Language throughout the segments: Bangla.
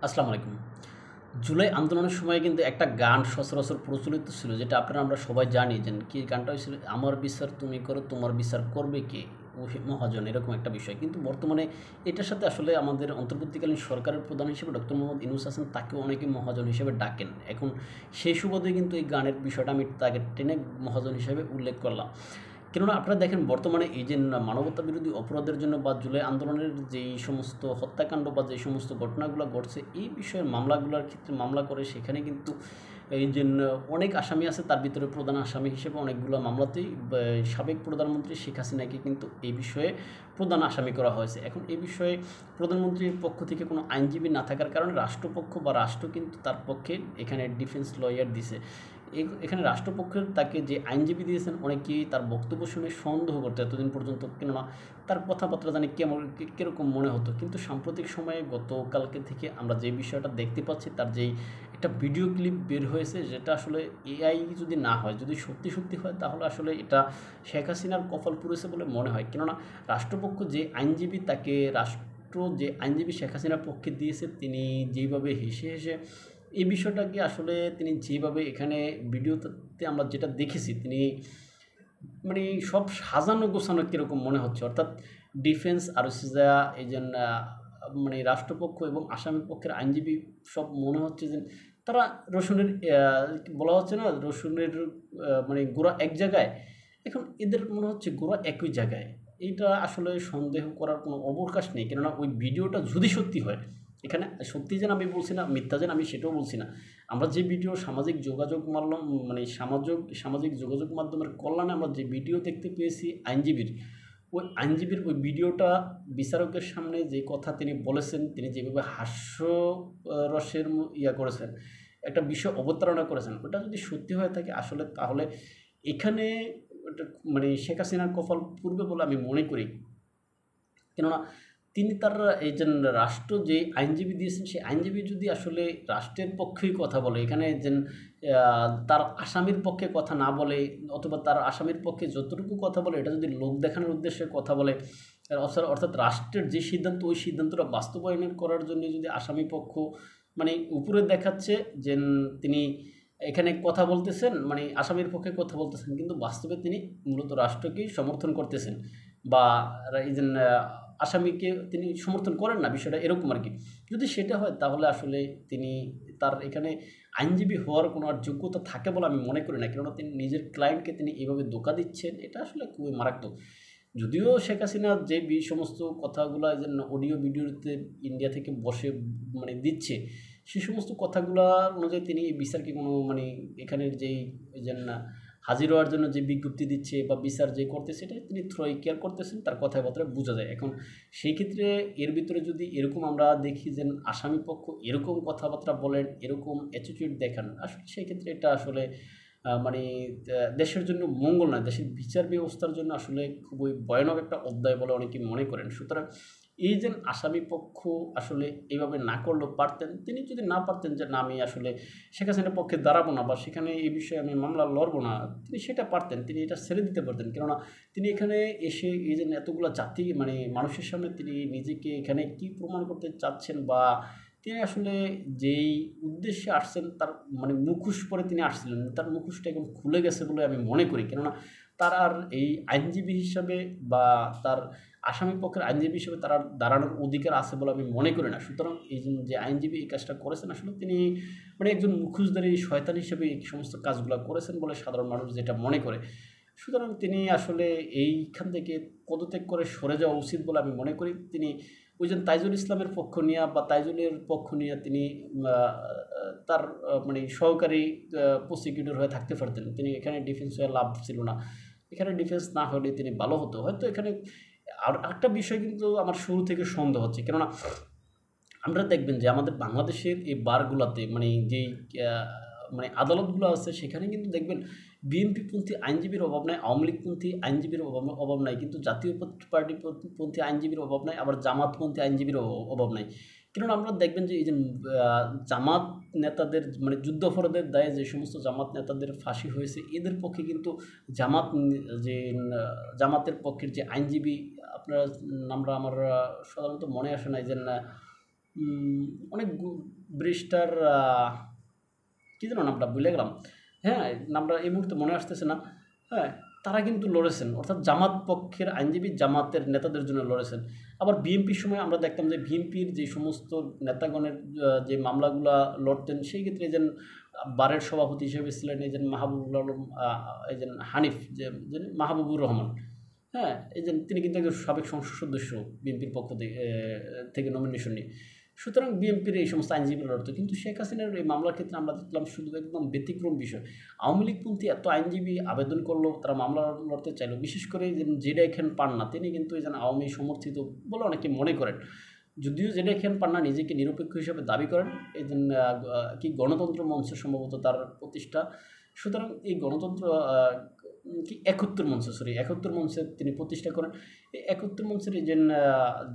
আসসালামু আলাইকুম। জুলাই আন্দোলনের সময় কিন্তু একটা গান সচরাচর প্রচলিত ছিল, যেটা আমরা সবাই জানি যে কি গানটা হয়েছিল, "আমার বিচার তুমি করো, তোমার বিচার করবে কে? ওহে মহাজন", এরকম একটা বিষয়। কিন্তু বর্তমানে এটার সাথে আসলে আমাদের অন্তর্বর্তীকালীন সরকারের প্রধান হিসেবে ডক্টর মোহাম্মদ ইউনূস হাসান, তাকেও অনেকে মহাজন হিসেবে ডাকেন। এখন সেই সুবাদে কিন্তু এই গানের বিষয়টা আমি তাকে টেনে মহাজন হিসেবে উল্লেখ করলাম। কেননা আপনারা দেখেন বর্তমানে এই যে মানবতা বিরোধী অপরাধের জন্য বা জুলাই আন্দোলনের যেই সমস্ত হত্যাকাণ্ড বা যে সমস্ত ঘটনাগুলো ঘটছে, এই বিষয়ের মামলাগুলোর ক্ষেত্রে মামলা করে সেখানে কিন্তু এই যে অনেক আসামি আছে, তার ভিতরে প্রধান আসামি হিসেবে অনেকগুলো মামলাতেই সাবেক প্রধানমন্ত্রী শেখ হাসিনাকে কিন্তু এই বিষয়ে প্রধান আসামি করা হয়েছে। এখন এই বিষয়ে প্রধানমন্ত্রীর পক্ষ থেকে কোনো আইনজীবী না থাকার কারণে রাষ্ট্রপক্ষ বা রাষ্ট্র কিন্তু তার পক্ষে এখানে ডিফেন্স লয়ার দিছে। এখানে রাষ্ট্রপক্ষের তাকে যে আইনজীবী দিয়েছেন, অনেকেই তার বক্তব্য শুনে সন্দেহ করতো এতদিন পর্যন্ত, কেননা তার কথাবার্তা জানি কীরকম মনে হতো। কিন্তু সাম্প্রতিক সময়ে গতকালকে থেকে আমরা যে বিষয়টা দেখতে পাচ্ছি, তার যেই একটা ভিডিও ক্লিপ বের হয়েছে, যেটা আসলে এআই যদি না হয়, যদি সত্যি সত্যি হয়, তাহলে আসলে এটা শেখ হাসিনার কপাল পুড়েছে বলে মনে হয়। কেননা রাষ্ট্রপক্ষ যে আইনজীবী, তাকে রাষ্ট্র যে আইনজীবী শেখ হাসিনার পক্ষে দিয়েছে, তিনি যেইভাবে হেসে হেসে এই বিষয়টাকে আসলে তিনি যেভাবে এখানে ভিডিওতে আমরা যেটা দেখেছি, তিনি মানে সব সাজানো গোছানো কীরকম মনে হচ্ছে। অর্থাৎ ডিফেন্স আর হচ্ছে যা এই যে মানে রাষ্ট্রপক্ষ এবং আসামি পক্ষের আইনজীবী, সব মনে হচ্ছে যে তারা রসুনের বলা হচ্ছে না, রসুনের মানে গোড়া এক জায়গায়, এখন এদের মনে হচ্ছে গোড়া একই জায়গায়। এইটা আসলে সন্দেহ করার কোনো অবকাশ নেই। কেননা ওই ভিডিওটা যদি সত্যি হয়, এখানে সত্যি যেন আমি বলছি না, মিথ্যা যেন আমি সেটাও বলছি না। আমরা যে ভিডিও সামাজিক যোগাযোগ মাধ্যম, মানে সামাজিক যোগাযোগ মাধ্যমের কল্যাণে আমরা যে ভিডিও দেখতে পেয়েছি আইনজীবীর, ওই ভিডিওটা বিচারকের সামনে যে কথা তিনি বলেছেন, তিনি যেভাবে হাস্য রসের করেছেন, একটা বিষয় অবতারণা করেছেন, ওটা যদি সত্যি হয়ে থাকে আসলে, তাহলে এখানে ওটা মানে শেখ হাসিনার কপাল পুড়বে বলে আমি মনে করি। কেননা তিনি তার এই যে রাষ্ট্র যে আইনজীবী দিয়েছেন, সেই আইনজীবী যদি আসলে রাষ্ট্রের পক্ষেই কথা বলে, এখানে যেন তার আসামির পক্ষে কথা না বলে, অথবা তার আসামির পক্ষে যতটুকু কথা বলে, এটা যদি লোক দেখানোর উদ্দেশ্যে কথা বলে, অর্থাৎ রাষ্ট্রের যে সিদ্ধান্ত, ওই সিদ্ধান্তটা বাস্তবায়নের করার জন্য যদি আসামি পক্ষ মানে উপরে দেখাচ্ছে যে তিনি এখানে কথা বলতেছেন, মানে আসামির পক্ষে কথা বলতেছেন, কিন্তু বাস্তবে তিনি মূলত রাষ্ট্রকেই সমর্থন করতেছেন, বা এই যে আসামিকে তিনি সমর্থন করেন না, বিষয়টা এরকম আর কি। যদি সেটা হয়, তাহলে আসলে তিনি তার এখানে আইনজীবী হওয়ার কোনো আর যোগ্যতা থাকে বলে আমি মনে করি না। কেননা তিনি নিজের ক্লায়েন্টকে তিনি এভাবে ধোঁকা দিচ্ছেন, এটা আসলে খুবই মারাত্মক। যদিও শেখ হাসিনা যে সমস্ত কথাগুলো যে অডিও ভিডিওতে ইন্ডিয়া থেকে বসে মানে দিচ্ছে, সে সমস্ত কথাগুলো অনুযায়ী তিনি এই বিচারকে কোনো মানে এখানের যেই যে হাজির হওয়ার জন্য যে বিজ্ঞপ্তি দিচ্ছে বা বিচার যে করতেছে, সেটা তিনি থ্রোই কেয়ার করতেছেন, তার কথাবার্তায় বোঝা যায়। এখন সেই ক্ষেত্রে এর ভিতরে যদি এরকম আমরা দেখি যে আসামি পক্ষ এরকম কথাবার্তা বলেন, এরকম অ্যাটিটিউড দেখান, আসলে সেই ক্ষেত্রে এটা আসলে মানে দেশের জন্য মঙ্গল নয়, দেশের বিচার ব্যবস্থার জন্য আসলে খুবই ভয়ানক একটা অধ্যায় বলে অনেকে মনে করেন। সুতরাং এই যে আসামি পক্ষ আসলে এইভাবে না করলেও পারতেন, তিনি যদি না পারতেন যে না, আমি আসলে শেখ হাসিনার পক্ষে দাঁড়াবো না, বা সেখানে এই বিষয়ে আমি মামলা লড়বো না, তিনি সেটা পারতেন, তিনি এটা ছেড়ে দিতে পারতেন। কেননা তিনি এখানে এসে এই যে এতগুলো জাতি মানে মানুষের সামনে তিনি নিজেকে এখানে কি প্রমাণ করতে চাচ্ছেন, বা তিনি আসলে যেই উদ্দেশ্যে আসছেন, তার মানে মুখোশ পরে তিনি আসছিলেন, তার মুখোশটা এখন খুলে গেছে বলে আমি মনে করি। কেননা তার আর এই আইনজীবী হিসাবে বা তার আসামি পক্ষের আইনজীবী হিসেবে তার আর দাঁড়ানোর অধিকার আছে বলে আমি মনে করি না। সুতরাং এই যে আইনজীবী এই কাজটা করেছেন, আসলে তিনি মানে একজন মুখোশধারী শয়তান হিসেবে এই সমস্ত কাজগুলো করেছেন বলে সাধারণ মানুষ যেটা মনে করে। সুতরাং তিনি আসলে এইখান থেকে পদত্যাগ করে সরে যাওয়া উচিত বলে আমি মনে করি। তিনি ওই যে তাইজুল ইসলামের পক্ষ নিয়ে বা তাইজুলের পক্ষ নিয়ে তিনি তার মানে সহকারী প্রসিকিউটর হয়ে থাকতে পারতেন। তিনি এখানে ডিফেন্স হয়ে লাভ ছিল না। এখানে ডিফেন্স না হলে তিনি ভালো হতো। হয়তো এখানে আর একটা বিষয় কিন্তু আমার শুরু থেকে সন্দেহ হচ্ছে। কেননা আমরা দেখবেন যে আমাদের বাংলাদেশের এই বারগুলাতে মানে যেই মানে আদালতগুলো আছে, সেখানে কিন্তু দেখবেন বিএনপিপন্থী আইনজীবীর অভাব নাই, আওয়ামী লীগপন্থী আইনজীবীর অভাব নাই, কিন্তু জাতীয় পার্টি পন্থী আইনজীবীর অভাব নাই, আবার জামাতপন্থী আইনজীবীর অভাব নাই। কেননা আমরা দেখবেন যে এই যে জামাত নেতাদের মানে যুদ্ধাপরাধের দায়ে যে সমস্ত জামাত নেতাদের ফাঁসি হয়েছে, এদের পক্ষে কিন্তু যে জামাতের পক্ষের যে আইনজীবী, আপনারা নামটা আমার সাধারণত মনে আসে না, যে অনেক ব্যারিস্টার কী যেন নামটা ভুলে গেলাম, হ্যাঁ নামটা এই মুহূর্তে মনে আসতেছে না, হ্যাঁ তারা কিন্তু লড়েছেন, অর্থাৎ জামাত পক্ষের আইনজীবী জামাতের নেতাদের জন্য লড়েছেন। আবার বিএনপির সময় আমরা দেখতাম যে বিএনপির যে সমস্ত নেতাগণের যে মামলাগুলা লড়তেন, সেই ক্ষেত্রে যেন বারের সভাপতি হিসেবে ছিলেন এই যে মাহবুবুল আলম, এই যে হানিফ, যে মাহবুবুর রহমান, হ্যাঁ এই যে তিনি কিন্তু একজন সাবেক সংসদ সদস্য বিএনপির পক্ষ থেকে নমিনেশন নিয়ে। সুতরাং বিএনপির এই সমস্ত আইনজীবীরা লড়তো, কিন্তু শেখ হাসিনার এই মামলার ক্ষেত্রে আমরা দেখলাম শুধু একদম ব্যতিক্রম বিষয়। আওয়ামী লীগপন্থী এত আইনজীবী আবেদন করলো, তারা মামলা লড়তে চাইলো, বিশেষ করে জেডাই খান পান্না, তিনি কিন্তু এই যেন আওয়ামী সমর্থিত বলে অনেকে মনে করেন। যদিও জেডাই খান পান্না নিজেকে নিরপেক্ষ হিসেবে দাবি করেন, এই যে কি গণতন্ত্র মঞ্চ সম্ভবত তার প্রতিষ্ঠা। সুতরাং এই গণতন্ত্র কি 71 মঞ্চে তিনি প্রতিষ্ঠা করেন। এই 71 মঞ্চের এই যে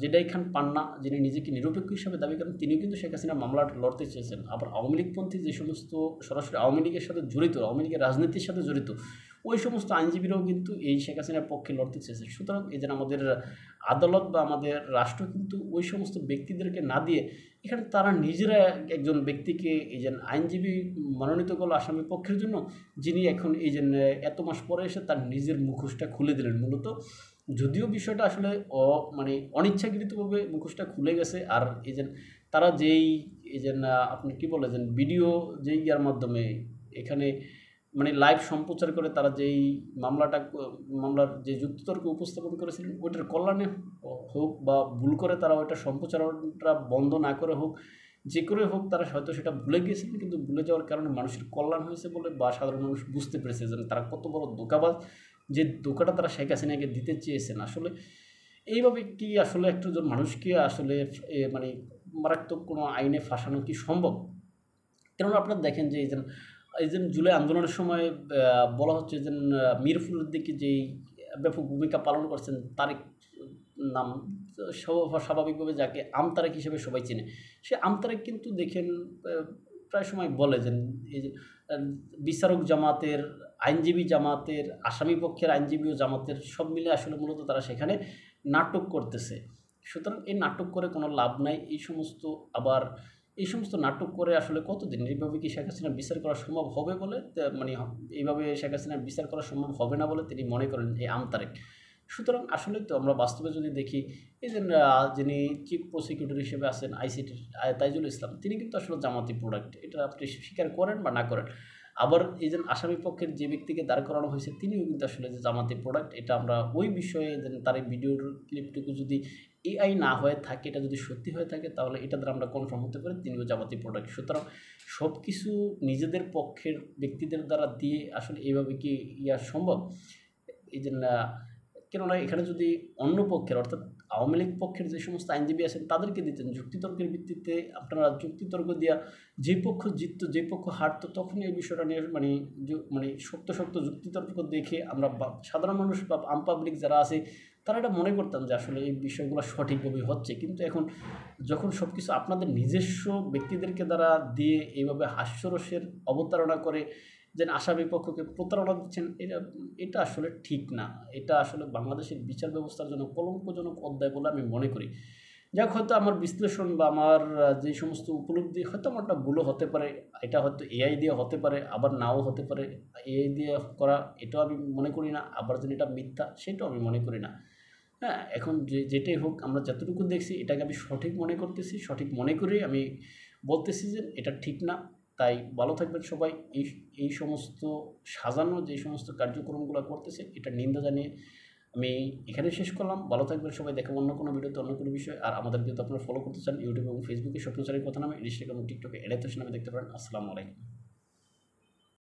জেডাই খান পান্না, যিনি নিজেকে নিরপেক্ষ হিসাবে দাবি করেন, তিনিও কিন্তু শেখ হাসিনার মামলাটা লড়তে চেয়েছেন। আবার আওয়ামী লীগপন্থী যে সমস্ত সরাসরি আওয়ামী লীগের সাথে জড়িত, আওয়ামী লীগের রাজনীতির সাথে জড়িত, ওই সমস্ত আইনজীবীরাও কিন্তু এই শেখ হাসিনার পক্ষে লড়তে চেয়েছে। সুতরাং এই যে আমাদের আদালত বা আমাদের রাষ্ট্র কিন্তু ওই সমস্ত ব্যক্তিদেরকে না দিয়ে এখানে তারা নিজেরা একজন ব্যক্তিকে এই যে আইনজীবী মনোনীত করলো আসামি পক্ষের জন্য, যিনি এখন এই যে এত মাস পরে এসে তার নিজের মুখোশটা খুলে দিলেন মূলত। যদিও বিষয়টা আসলে মানে অনিচ্ছাকৃতভাবে মুখোশটা খুলে গেছে। আর এই যে তারা যেই এই যে আপনি কী বলে যে ভিডিও যেই ইয়ার মাধ্যমে এখানে মানে লাইভ সম্প্রচার করে তারা যেই মামলার যে যুক্তিতর্ক উপস্থাপন করেছিলেন, ওইটার কল্যাণে হোক বা ভুল করে তারা ওইটা সম্প্রচারণটা বন্ধ না করে হোক, যে করে হোক তারা হয়তো সেটা ভুলে গিয়েছিলেন, কিন্তু ভুলে যাওয়ার কারণে মানুষের কল্যাণ হয়েছে বলে বা সাধারণ মানুষ বুঝতে পেরেছে যে তারা কত বড় ধোঁকাবাজ, যে ধোঁকাটা তারা শেখ হাসিনাকে দিতে চেয়েছেন। আসলে এইভাবে কি আসলে একজন মানুষকে আসলে মানে মারাত্মক কোনো আইনে ফাঁসানো কি সম্ভব? কেননা আপনারা দেখেন যে এই যে জুলাই আন্দোলনের সময় বলা হচ্ছে যে মিরপুরের দিকে যেই ব্যাপক ভূমিকা পালন করছেন তারেক নাম, স্বাভাবিকভাবে যাকে আমতারেক হিসেবে সবাই চেনে, সে আমতারেক কিন্তু দেখেন প্রায় সময় বলে যে এই যে বিচারক জামাতের, আইনজীবী জামাতের, আসামি পক্ষের আইনজীবী ও জামাতের সব মিলে আসলে মূলত তারা সেখানে নাটক করতেছে। সুতরাং এই নাটক করে কোনো লাভ নাই। এই সমস্ত নাটক করে আসলে কতদিন এইভাবে কি শেখ হাসিনার বিচার করা সম্ভব হবে বলে মানে এইভাবে শেখ হাসিনার বিচার করা সম্ভব হবে না বলে তিনি মনে করেন এই আমতারেক। সুতরাং আসলে তো আমরা বাস্তবে যদি দেখি, এই যে যিনি চিফ প্রসিকিউটর হিসেবে আছেন আইসিটির তাইজুল ইসলাম, তিনি কিন্তু আসলে জামাতি প্রোডাক্ট, এটা আপনি স্বীকার করেন বা না করেন। আবার এই যে আসামি পক্ষের যে ব্যক্তিকে দাঁড় করানো হয়েছে তিনিও কিন্তু আসলে যে জামাতি প্রোডাক্ট, এটা আমরা ওই বিষয়ে যে তার এই ভিডিওর ক্লিপটুকু যদি এআই না হয়ে থাকে, এটা যদি সত্যি হয়ে থাকে, তাহলে এটা দ্বারা আমরা কনফার্ম হতে পারি তিনিও জামাতি প্রোডাক্ট। সুতরাং সব কিছু নিজেদের পক্ষের ব্যক্তিদের দ্বারা দিয়ে আসলে এইভাবে কি সম্ভব? এই যে কেননা এখানে যদি অন্য পক্ষের অর্থাৎ আওয়ামী লীগ পক্ষের যে সমস্ত আইনজীবী আছেন তাদেরকে দিতেন যুক্তিতর্কের ভিত্তিতে, আপনারা যুক্তিতর্ক দিয়া যে পক্ষ জিততো যে পক্ষ হারতো, তখন এই বিষয়টা নিয়ে মানে শক্ত যুক্তিতর্ক দেখে আমরা সাধারণ মানুষ বা আম পাবলিক যারা আছে তারা এটা মনে করতাম যে আসলে এই বিষয়গুলো সঠিকভাবে হচ্ছে। কিন্তু এখন যখন সব কিছু আপনাদের নিজস্ব ব্যক্তিদেরকে দ্বারা দিয়ে এইভাবে হাস্যরসের অবতারণা করে যেন আসামি পক্ষকে প্রতারণা দিচ্ছেন, এটা আসলে ঠিক না। এটা আসলে বাংলাদেশের বিচার ব্যবস্থার জন্য কলঙ্কজনক অধ্যায় বলে আমি মনে করি। যাক, হয়তো আমার বিশ্লেষণ বা আমার যে সমস্ত উপলব্ধি হয়তো আমারটা ভুলও হতে পারে, এটা হয়তো এআই দিয়ে হতে পারে, আবার নাও হতে পারে। এআই দিয়ে করা এটাও আমি মনে করি না, আবার যেন এটা মিথ্যা সেটাও আমি মনে করি না। হ্যাঁ, এখন যেটাই হোক আমরা যতটুকু দেখছি এটাকে আমি সঠিক মনে করতেছি, সঠিক মনে করেই আমি বলতেছি যে এটা ঠিক না। তাই ভালো থাকবেন সবাই। এই সমস্ত সাজানো যে সমস্ত কার্যক্রমগুলো করতেছে এটা নিন্দা জানিয়ে আমি এখানে শেষ করলাম। ভালো থাকবেন সবাই, দেখাবো অন্য কোনো ভিডিওতে অন্য কোনো বিষয়। আর আমাদের যদি আপনারা ফলো করতে চান ইউটিউব এবং ফেসবুকে স্বপ্নচারীর কথা নামে, ইনস্টাগ্রাম এবং টিকটকে এড়াইতেছে নামে দেখতে পারেন। আসসালামু আলাইকুম।